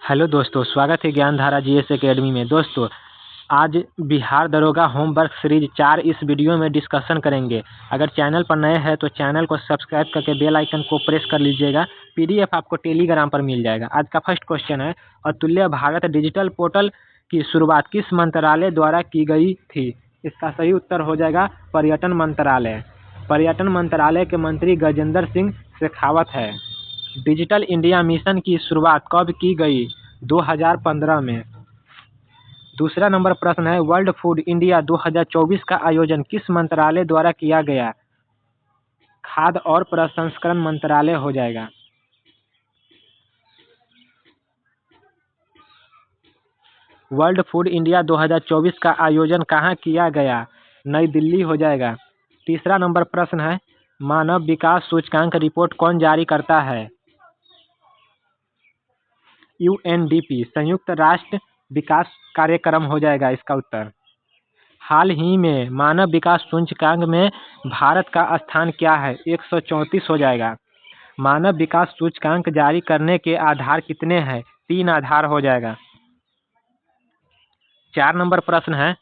Hello दोस्तों, स्वागत है ज्ञानधारा जीएस एकेडमी में। दोस्तों, आज बिहार दरोगा होमवर्क सीरीज 4 इस वीडियो में डिस्कशन करेंगे। अगर चैनल पर नए हैं तो चैनल को सब्सक्राइब करके बेल आइकन को प्रेस कर लीजिएगा। पीडीएफ आपको टेलीग्राम पर मिल जाएगा। आज का फर्स्ट क्वेश्चन है, अतुल्य भारत डिजिटल पोर्टल की शुरुआत किस मंत्रालय द्वारा की गई थी? इसका सही उत्तर हो जाएगा पर्यटन मंत्रालय। पर्यटन मंत्रालय के मंत्री गजेंद्र सिंह शेखावत है। डिजिटल इंडिया मिशन की शुरुआत कब की गई? 2015 में। दूसरा नंबर प्रश्न है, वर्ल्ड फूड इंडिया 2024 का आयोजन किस मंत्रालय द्वारा किया गया? खाद्य और प्रसंस्करण मंत्रालय हो जाएगा। वर्ल्ड फूड इंडिया 2024 का आयोजन कहाँ किया गया? नई दिल्ली हो जाएगा। तीसरा नंबर प्रश्न है, मानव विकास सूचकांक रिपोर्ट कौन जारी करता है? यूएनडीपी, संयुक्त राष्ट्र विकास कार्यक्रम हो जाएगा इसका उत्तर। हाल ही में मानव विकास सूचकांक में भारत का स्थान क्या है? 134 हो जाएगा। मानव विकास सूचकांक जारी करने के आधार कितने हैं? 3 आधार हो जाएगा। 4 नंबर प्रश्न है,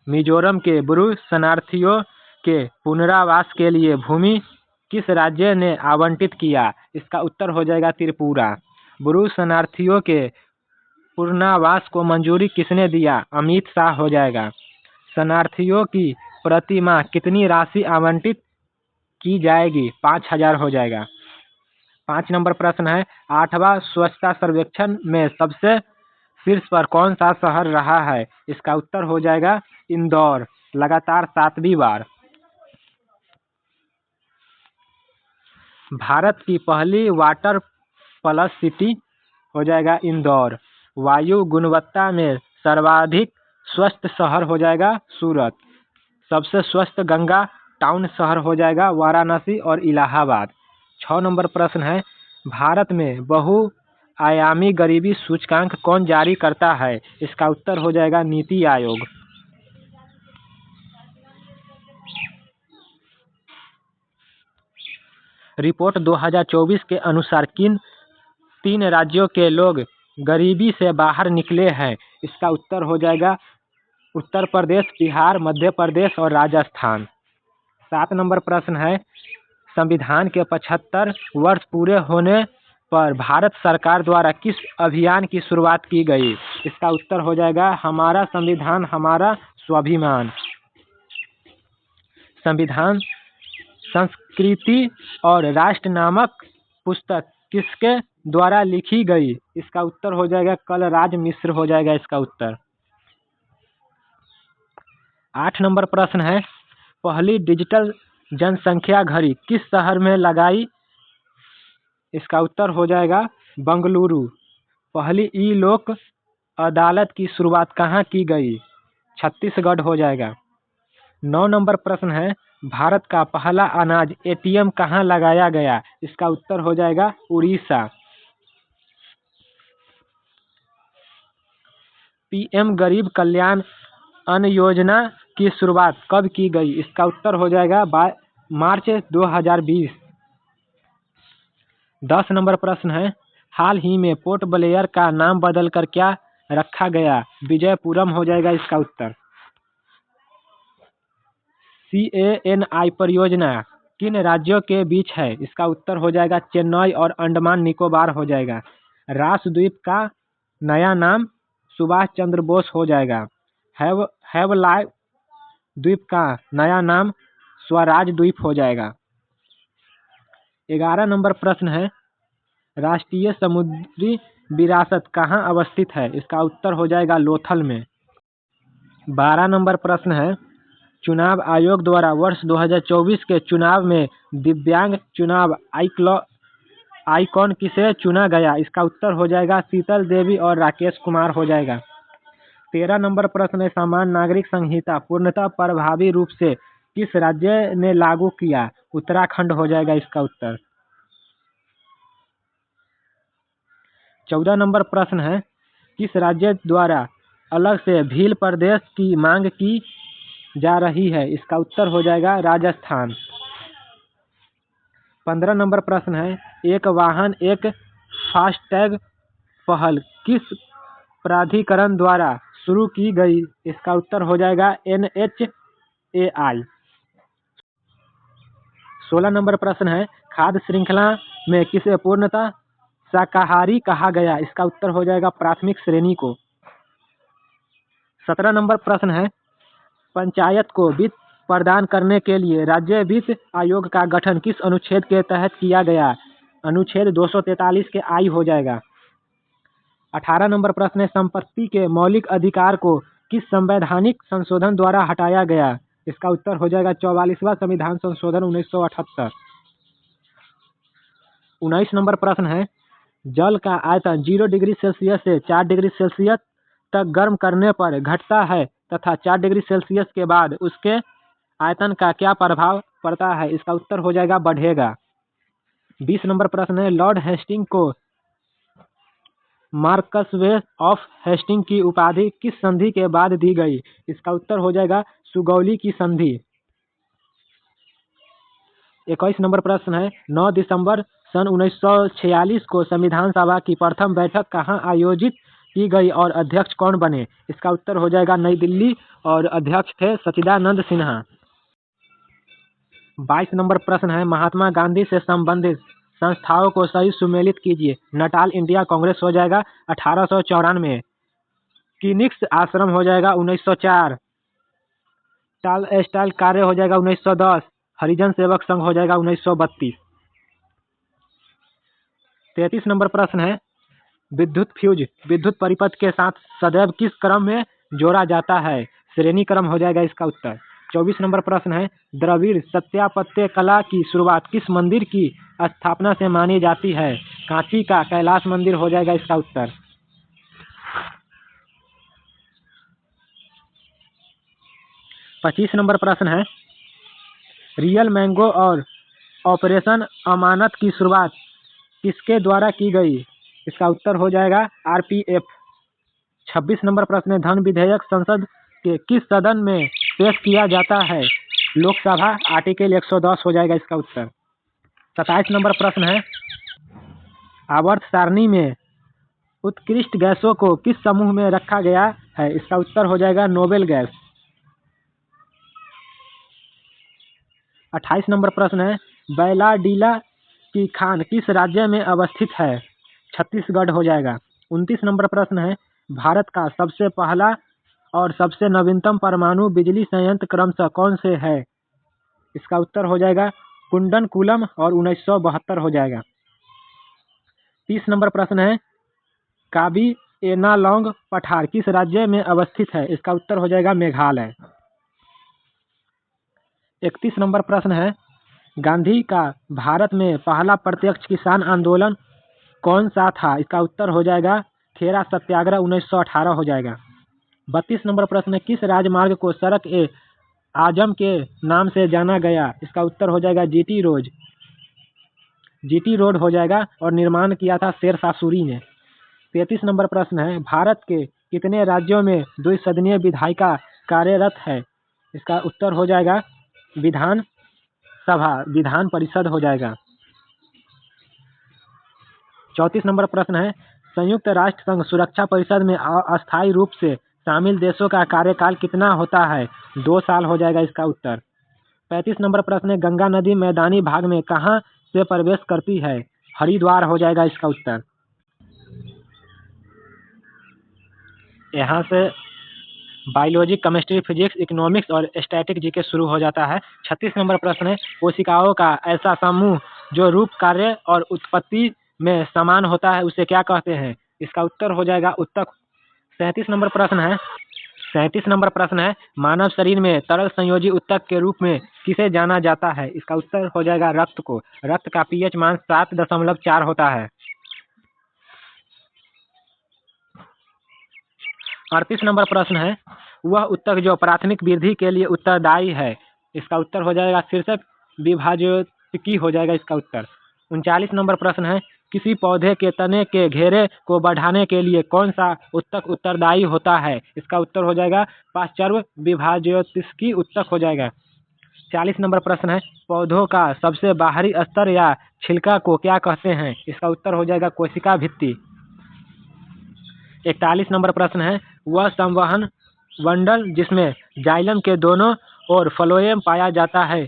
मिजोरम के ब्रू शरणार्थियों के पुनरावास के लिए भूमि किस राज्य ने आवंटित किया? इसका उत्तर हो जाएगा त्रिपुरा। ब्रू शरणार्थियों के पुनर्वास को मंजूरी किसने दिया? अमित शाह हो जाएगा। शरणार्थियों की प्रति माह कितनी राशि आवंटित की जाएगी? 5,000 हो जाएगा। 5 नंबर प्रश्न है, 8वां स्वच्छता सर्वेक्षण में सबसे शीर्ष पर कौन सा शहर रहा है? इसका उत्तर हो जाएगा इंदौर, लगातार 7वीं बार। भारत की पहली वाटर प्लस सिटी हो जाएगा इंदौर। वायु गुणवत्ता में सर्वाधिक स्वस्थ शहर हो जाएगा सूरत। सबसे स्वस्थ गंगा टाउन शहर हो जाएगा वाराणसी और इलाहाबाद। 6 नंबर प्रश्न है, भारत में बहुआयामी गरीबी सूचकांक कौन जारी करता है? इसका उत्तर हो जाएगा नीति आयोग। रिपोर्ट 2024 के अनुसार किन 3 राज्यों के लोग गरीबी से बाहर निकले हैं? इसका उत्तर हो जाएगा उत्तर प्रदेश, बिहार, मध्य प्रदेश और राजस्थान। 7 नंबर प्रश्न है, संविधान के 75 वर्ष पूरे होने पर भारत सरकार द्वारा किस अभियान की शुरुआत की गई? इसका उत्तर हो जाएगा हमारा संविधान हमारा स्वाभिमान। संविधान संस्कृति और राष्ट्र नामक पुस्तक किसके द्वारा लिखी गई? इसका उत्तर हो जाएगा कलराज मिश्र हो जाएगा इसका उत्तर। 8 नंबर प्रश्न है, पहली डिजिटल जनसंख्या घड़ी किस शहर में लगाई? इसका उत्तर हो जाएगा बंगलुरु। पहली ई लोक अदालत की शुरुआत कहाँ की गई? छत्तीसगढ़ हो जाएगा। 9 नंबर प्रश्न है, भारत का पहला अनाज एटीएम कहाँ लगाया गया? इसका उत्तर हो जाएगा उड़ीसा। पीएम गरीब कल्याण अन्न योजना की शुरुआत कब की गई? इसका उत्तर हो जाएगा मार्च 2020। 10 नंबर प्रश्न है, हाल ही में पोर्ट ब्लेयर का नाम बदलकर क्या रखा गया? विजयपुरम हो जाएगा इसका उत्तर। CANI परियोजना किन राज्यों के बीच है? इसका उत्तर हो जाएगा चेन्नई और अंडमान निकोबार हो जाएगा। रास द्वीप का नया नाम सुभाष चंद्र बोस हो जाएगा। हैवलॉक द्वीप का नया नाम स्वराज द्वीप हो जाएगा। 11 नंबर प्रश्न है, राष्ट्रीय समुद्री विरासत कहाँ अवस्थित है? इसका उत्तर हो जाएगा लोथल में। 12 नंबर प्रश्न है, चुनाव आयोग द्वारा वर्ष 2024 के चुनाव में दिव्यांग चुनाव आइकॉन किसे चुना गया? इसका उत्तर हो जाएगा शीतल देवी और राकेश कुमार हो जाएगा। 13 नंबर प्रश्न है, सामान्य नागरिक संहिता पूर्णतः प्रभावी रूप से किस राज्य ने लागू किया? उत्तराखंड हो जाएगा इसका उत्तर। 14 नंबर प्रश्न है, किस राज्य द्वारा अलग से भील प्रदेश की मांग की जा रही है? इसका उत्तर हो जाएगा राजस्थान। 15 नंबर प्रश्न है, एक वाहन एक फास्टैग पहल किस प्राधिकरण द्वारा शुरू की गई? इसका उत्तर हो जाएगा NHAI। 16 नंबर प्रश्न है, खाद्य श्रृंखला में किसे पूर्णतः शाकाहारी कहा गया? इसका उत्तर हो जाएगा प्राथमिक श्रेणी को। 17 नंबर प्रश्न है, पंचायत को वित्त प्रदान करने के लिए राज्य वित्त आयोग का गठन किस अनुच्छेद के तहत किया गया? अनुच्छेद 243 के आई हो जाएगा। 18 नंबर प्रश्न है, संपत्ति के मौलिक अधिकार को किस संवैधानिक संशोधन द्वारा हटाया गया? इसका उत्तर हो जाएगा 44वां संविधान संशोधन 1978। 19 नंबर प्रश्न है, जल का आयतन 0 डिग्री सेल्सियस से 4 डिग्री सेल्सियस तक गर्म करने पर घटता है तथा 4 डिग्री सेल्सियस के बाद उसके आयतन का क्या प्रभाव पड़ता है? इसका उत्तर हो जाएगा बढ़ेगा। 20 नंबर प्रश्न है, लॉर्ड हेस्टिंग को मार्क्सवे ऑफ हेस्टिंग की उपाधि किस संधि के बाद दी गई? इसका उत्तर हो जाएगा सुगौली की संधि। 21 नंबर प्रश्न है, 9 दिसंबर सन 1946 को संविधान सभा की प्रथम बैठक कहाँ आयोजित की गई और अध्यक्ष कौन बने? इसका उत्तर हो जाएगा नई दिल्ली और अध्यक्ष थे सच्चिदानंद सिन्हा। 22 नंबर प्रश्न है, महात्मा गांधी से संबंधित संस्थाओं को सही सुमेलित कीजिए। नटाल इंडिया कांग्रेस हो जाएगा 1894। किनिक्स आश्रम हो जाएगा 1904। टाल स्टाइल कार्य हो जाएगा 1910। हरिजन सेवक संघ हो जाएगा 1932। 33 नंबर प्रश्न है, विद्युत फ्यूज विद्युत परिपथ के साथ सदैव किस क्रम में जोड़ा जाता है? श्रेणी क्रम हो जाएगा इसका उत्तर। 24 नंबर प्रश्न है, द्रविड़ स्थापत्य कला की शुरुआत किस मंदिर की स्थापना से मानी जाती है? कांची का कैलाश मंदिर हो जाएगा इसका उत्तर। 25 नंबर प्रश्न है, रियल मैंगो और ऑपरेशन अमानत की शुरुआत किसके द्वारा की गई? इसका उत्तर हो जाएगा RPF। 26 नंबर प्रश्न है, धन विधेयक संसद के किस सदन में पेश किया जाता है? लोकसभा। आर्टिकल 110 हो जाएगा इसका उत्तर। 27 नंबर प्रश्न है, आवर्त सारणी में उत्कृष्ट गैसों को किस समूह में रखा गया है? इसका उत्तर हो जाएगा नोबेल गैस। 28 नंबर प्रश्न है, बैलाडीला की खान किस राज्य में अवस्थित है? छत्तीसगढ़ हो जाएगा। 29 नंबर प्रश्न है, भारत का सबसे पहला और सबसे नवीनतम परमाणु बिजली संयंत्र क्रमशः कौन से है? इसका उत्तर हो जाएगा कुंडनकुलम और 1972 हो जाएगा। 30 नंबर प्रश्न है, काबी एनालॉन्ग पठार किस राज्य में अवस्थित है? इसका उत्तर हो जाएगा मेघालय। 31 नंबर प्रश्न है, गांधी का भारत में पहला प्रत्यक्ष किसान आंदोलन कौन सा था? इसका उत्तर हो जाएगा खेरा सत्याग्रह 1918 हो जाएगा। 32 नंबर प्रश्न है, किस राजमार्ग को सड़क ए आजम के नाम से जाना गया? इसका उत्तर हो जाएगा जीटी रोड हो जाएगा और निर्माण किया था शेरशाह सूरी ने। 33 नंबर प्रश्न है, भारत के कितने राज्यों में द्विसदनीय विधायिका कार्यरत है? इसका उत्तर हो जाएगा विधान परिषद हो जाएगा। 34 नंबर प्रश्न है, संयुक्त राष्ट्र संघ सुरक्षा परिषद में अस्थायी रूप से शामिल देशों का कार्यकाल कितना होता है? 2 साल हो जाएगा इसका उत्तर। 35 नंबर प्रश्न है, गंगा नदी मैदानी भाग में कहाँ से प्रवेश करती है? हरिद्वार हो जाएगा इसका उत्तर। यहाँ से बायोलॉजी, केमिस्ट्री, फिजिक्स, इकोनॉमिक्स और स्टैटिक जीके शुरू हो जाता है। 36 नंबर प्रश्न है, कोशिकाओं का ऐसा समूह जो रूप, कार्य और उत्पत्ति में समान होता है उसे क्या कहते हैं? इसका उत्तर हो जाएगा उत्तक। 37 नंबर प्रश्न है, मानव शरीर में तरल संयोजी उत्तक के रूप में किसे जाना जाता है? इसका उत्तर हो जाएगा रक्त को। रक्त का pH मान 7.4 होता है। 38 नंबर प्रश्न है, वह उत्तक जो प्राथमिक वृद्धि के लिए उत्तरदायी है? इसका उत्तर हो जाएगा शीर्षक विभाज्यिकी हो जाएगा इसका उत्तर। 39 नंबर प्रश्न है, किसी पौधे के तने के घेरे को बढ़ाने के लिए कौन सा उत्तक उत्तरदायी होता है? इसका उत्तर हो जाएगा पार्श्व विभाज्यिकी उत्तक हो जाएगा। 40 नंबर प्रश्न है, पौधों का सबसे बाहरी स्तर या छिलका को क्या कहते हैं? इसका उत्तर हो जाएगा कोशिका भित्ति। 41 नंबर प्रश्न है, वह संवहन मंडल जिसमें जाइलम के दोनों ओर फ्लोएम पाया जाता है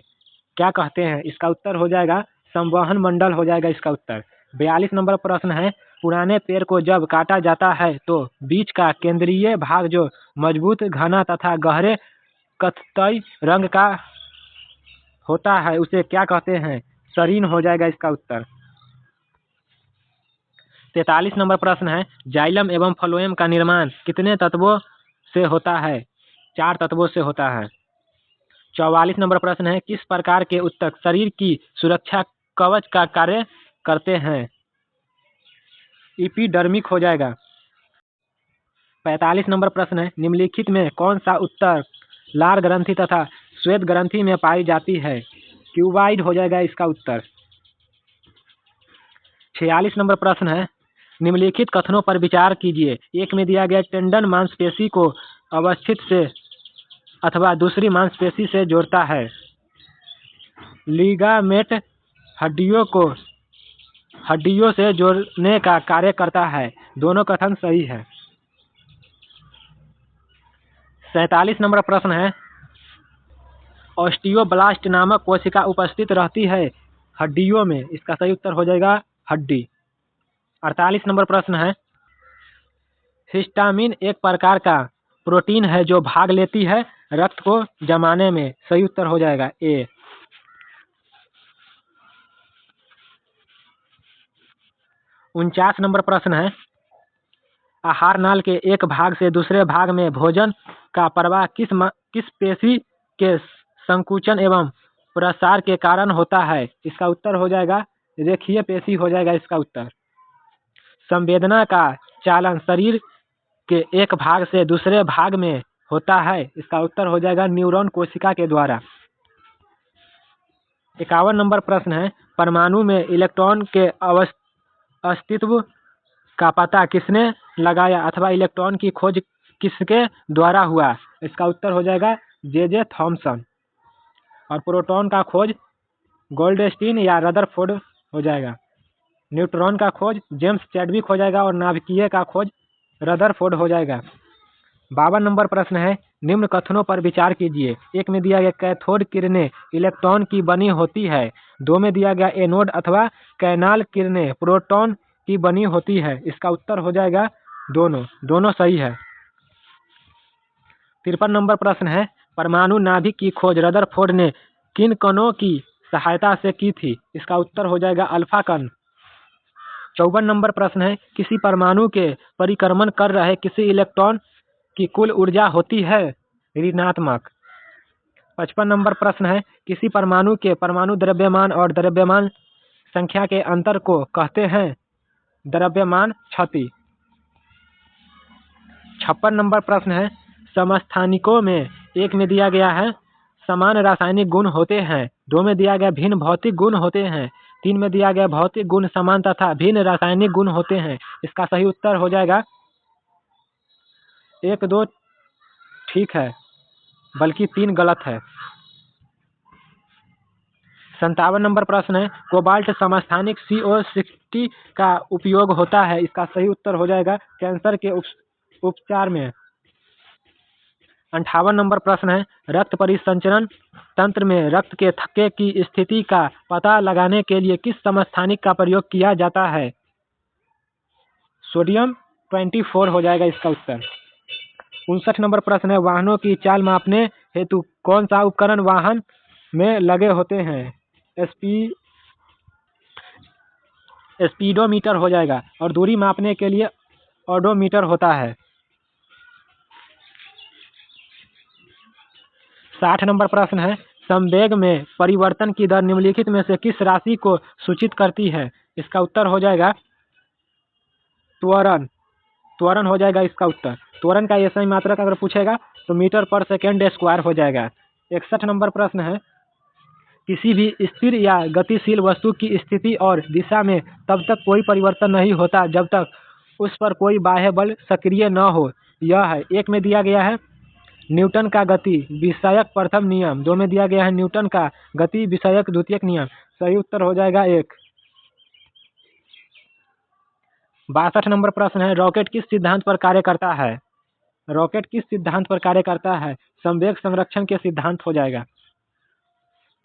क्या कहते हैं? इसका उत्तर हो जाएगा संवहन मंडल हो जाएगा इसका उत्तर। 42 नंबर प्रश्न है, पुराने पेड़ को जब काटा जाता है तो बीच का केंद्रीय भाग जो मजबूत, घना तथा गहरे कत्थई रंग का होता है उसे क्या कहते हैं? शरीन हो जाएगा इसका उत्तर। 43 नंबर प्रश्न है, जाइलम एवं फ्लोएम का निर्माण कितने तत्वों से होता है? 4 तत्वों से होता है। 44 नंबर प्रश्न है, किस प्रकार के ऊतक शरीर की सुरक्षा कवच का कार्य करते हैं? एपिडर्मिक हो जाएगा। 45 नंबर प्रश्न है, निम्नलिखित में कौन सा ऊतक लार ग्रंथि तथा श्वेत ग्रंथि में पाई जाती है? क्यूबाइड हो जाएगा इसका उत्तर। 46 नंबर प्रश्न है, निम्नलिखित कथनों पर विचार कीजिए। एक में दिया गया टेंडन मांसपेशी को अवस्थित से अथवा दूसरी मांसपेशी से जोड़ता है। लिगामेंट हड्डियों को हड्डियों से जोड़ने का कार्य करता है। दोनों कथन सही है। 47 नंबर प्रश्न है, ऑस्टियोब्लास्ट नामक कोशिका उपस्थित रहती है हड्डियों में। इसका सही उत्तर हो जाएगा हड्डी। 48 नंबर प्रश्न है, हिस्टामिन एक प्रकार का प्रोटीन है जो भाग लेती है रक्त को जमाने में। सही उत्तर हो जाएगा ए। 49 नंबर प्रश्न है, आहार नाल के एक भाग से दूसरे भाग में भोजन का प्रवाह किस पेशी के संकुचन एवं प्रसार के कारण होता है? इसका उत्तर हो जाएगा रेखीय पेशी हो जाएगा इसका उत्तर। संवेदना का चालन शरीर के एक भाग से दूसरे भाग में होता है। इसका उत्तर हो जाएगा न्यूरॉन कोशिका के द्वारा। 51 नंबर प्रश्न है, परमाणु में इलेक्ट्रॉन के अस्तित्व का पता किसने लगाया अथवा इलेक्ट्रॉन की खोज किसके द्वारा हुआ? इसका उत्तर हो जाएगा जे थॉमसन। और प्रोटॉन का खोज गोल्डस्टीन या रदरफोर्ड हो जाएगा। न्यूट्रॉन का खोज जेम्स चैडविक हो जाएगा और नाभिकीय का खोज रदरफोर्ड हो जाएगा। 52 नंबर प्रश्न है, निम्न कथनों पर विचार कीजिए। एक में दिया गया कैथोड किरणें इलेक्ट्रॉन की बनी होती है। 2 में दिया गया एनोड अथवा कैनाल किरणें प्रोटॉन की बनी होती है। इसका उत्तर हो जाएगा दोनों सही है। 53 नंबर प्रश्न है, परमाणु नाभिक की खोज रदरफोर्ड ने किन कणों की सहायता से की थी? इसका उत्तर हो जाएगा अल्फा कण। 54 नंबर प्रश्न है, किसी परमाणु के परिक्रमण कर रहे किसी इलेक्ट्रॉन की कुल ऊर्जा होती है ऋणात्मक। 55 नंबर प्रश्न है, किसी परमाणु के परमाणु द्रव्यमान और द्रव्यमान संख्या के अंतर को कहते हैं द्रव्यमान क्षति। 56 नंबर प्रश्न है, समस्थानिकों में एक में दिया गया है समान रासायनिक गुण होते हैं। 2 में दिया गया भिन्न भौतिक गुण होते हैं। 3 में दिया गया भौतिक गुण समान तथा भिन्न रासायनिक गुण होते हैं। इसका सही उत्तर हो जाएगा 1, 2 ठीक है, बल्कि 3 गलत है। 57 नंबर प्रश्न है, कोबाल्ट समस्थानिक CO60 का उपयोग होता है। इसका सही उत्तर हो जाएगा कैंसर के उपचार में। 58 नंबर प्रश्न है, रक्त परिसंचरण तंत्र में रक्त के थक्के की स्थिति का पता लगाने के लिए किस समस्थानिक का प्रयोग किया जाता है? सोडियम 24 हो जाएगा इसका उत्तर। 59 नंबर प्रश्न है, वाहनों की चाल मापने हेतु कौन सा उपकरण वाहन में लगे होते हैं? स्पीडोमीटर हो जाएगा। और दूरी मापने के लिए ओडोमीटर होता है। 60 नंबर प्रश्न है, संवेग में परिवर्तन की दर निम्नलिखित में से किस राशि को सूचित करती है? इसका उत्तर हो जाएगा त्वरण हो जाएगा इसका उत्तर। त्वरण का SI मात्रक अगर पूछेगा तो मीटर पर सेकेंड स्क्वायर हो जाएगा। 61 नंबर प्रश्न है, किसी भी स्थिर या गतिशील वस्तु की स्थिति और दिशा में तब तक कोई परिवर्तन नहीं होता जब तक उस पर कोई बाह्य बल सक्रिय न हो। यह है। 1 में दिया गया है न्यूटन का गति विषयक प्रथम नियम। 2 में दिया गया है न्यूटन का गति विषयक द्वितीयक नियम। सही उत्तर हो जाएगा 1। 62 नंबर प्रश्न है, रॉकेट किस सिद्धांत पर कार्य करता है? रॉकेट किस सिद्धांत पर कार्य करता है? संवेग संरक्षण के सिद्धांत हो जाएगा।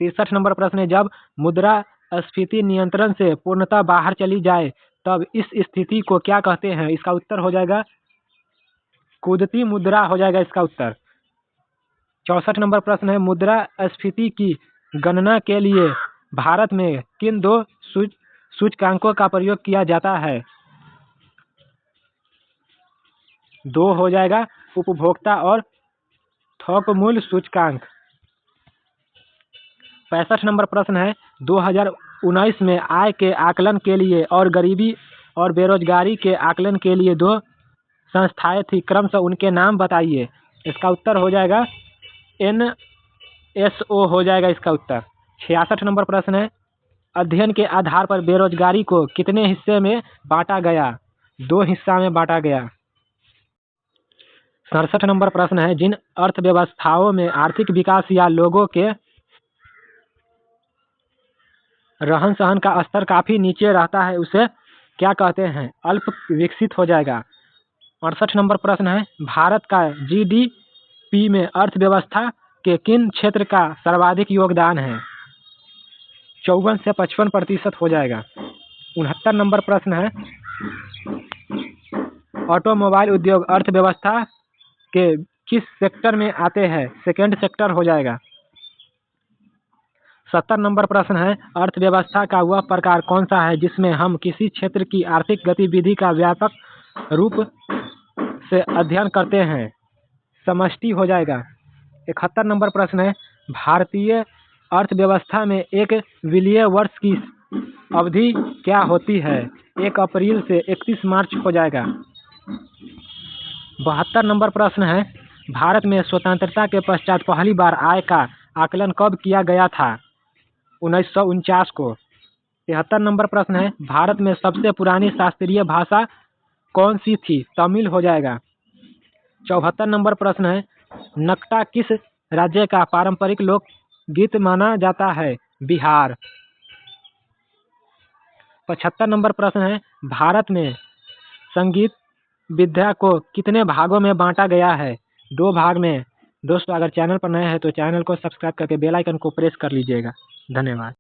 63 नंबर प्रश्न है, जब मुद्रा स्फीति नियंत्रण से पूर्णतः बाहर चली जाए तब इस स्थिति को क्या कहते हैं? इसका उत्तर हो जाएगा कूदती मुद्रा हो जाएगा इसका उत्तर। 64 नंबर प्रश्न है, मुद्रा स्फीति की गणना के लिए भारत में किन दो सूचकांकों का प्रयोग किया जाता है? दो हो जाएगा, उपभोक्ता और थोक मूल्य सूचकांक। 65 नंबर प्रश्न है, 2019 में आय के आकलन के लिए और गरीबी और बेरोजगारी के आकलन के लिए दो संस्थाएं थी, क्रमशः उनके नाम बताइए। इसका उत्तर हो जाएगा NSO हो जाएगा इसका उत्तर। 66 नंबर प्रश्न है, अध्ययन के आधार पर बेरोजगारी को कितने हिस्से में बांटा गया? दो हिस्सा में बांटा गया। 67 नंबर प्रश्न है, जिन अर्थव्यवस्थाओं में आर्थिक विकास या लोगों के रहन सहन का स्तर काफी नीचे रहता है उसे क्या कहते हैं? अल्प विकसित हो जाएगा। 68 नंबर प्रश्न है, भारत का GDP में अर्थव्यवस्था के किन क्षेत्र का सर्वाधिक योगदान है? 54 से 55% हो जाएगा। 69 नंबर प्रश्न है, ऑटोमोबाइल उद्योग अर्थव्यवस्था के किस सेक्टर में आते हैं? सेकेंड सेक्टर हो जाएगा। 70 नंबर प्रश्न है, अर्थव्यवस्था का वह प्रकार कौन सा है जिसमें हम किसी क्षेत्र की आर्थिक गतिविधि का व्यापक रूप से अध्ययन करते हैं? समष्टि हो जाएगा। 71 नंबर प्रश्न है, भारतीय अर्थव्यवस्था में एक वित्तीय वर्ष की अवधि क्या होती है? 1 अप्रैल से 31 मार्च हो जाएगा। 72 नंबर प्रश्न है, भारत में स्वतंत्रता के पश्चात पहली बार आय का आकलन कब किया गया था? 1949 को। 73 नंबर प्रश्न है, भारत में सबसे पुरानी शास्त्रीय भाषा कौन सी थी? तमिल हो जाएगा। 74 नंबर प्रश्न है, नकटा किस राज्य का पारंपरिक लोक गीत माना जाता है? बिहार। 75 नंबर प्रश्न है, भारत में संगीत विद्या को कितने भागों में बांटा गया है? 2 भाग में। दोस्तों, अगर चैनल पर नए हैं तो चैनल को सब्सक्राइब करके बेल आइकन को प्रेस कर लीजिएगा। धन्यवाद।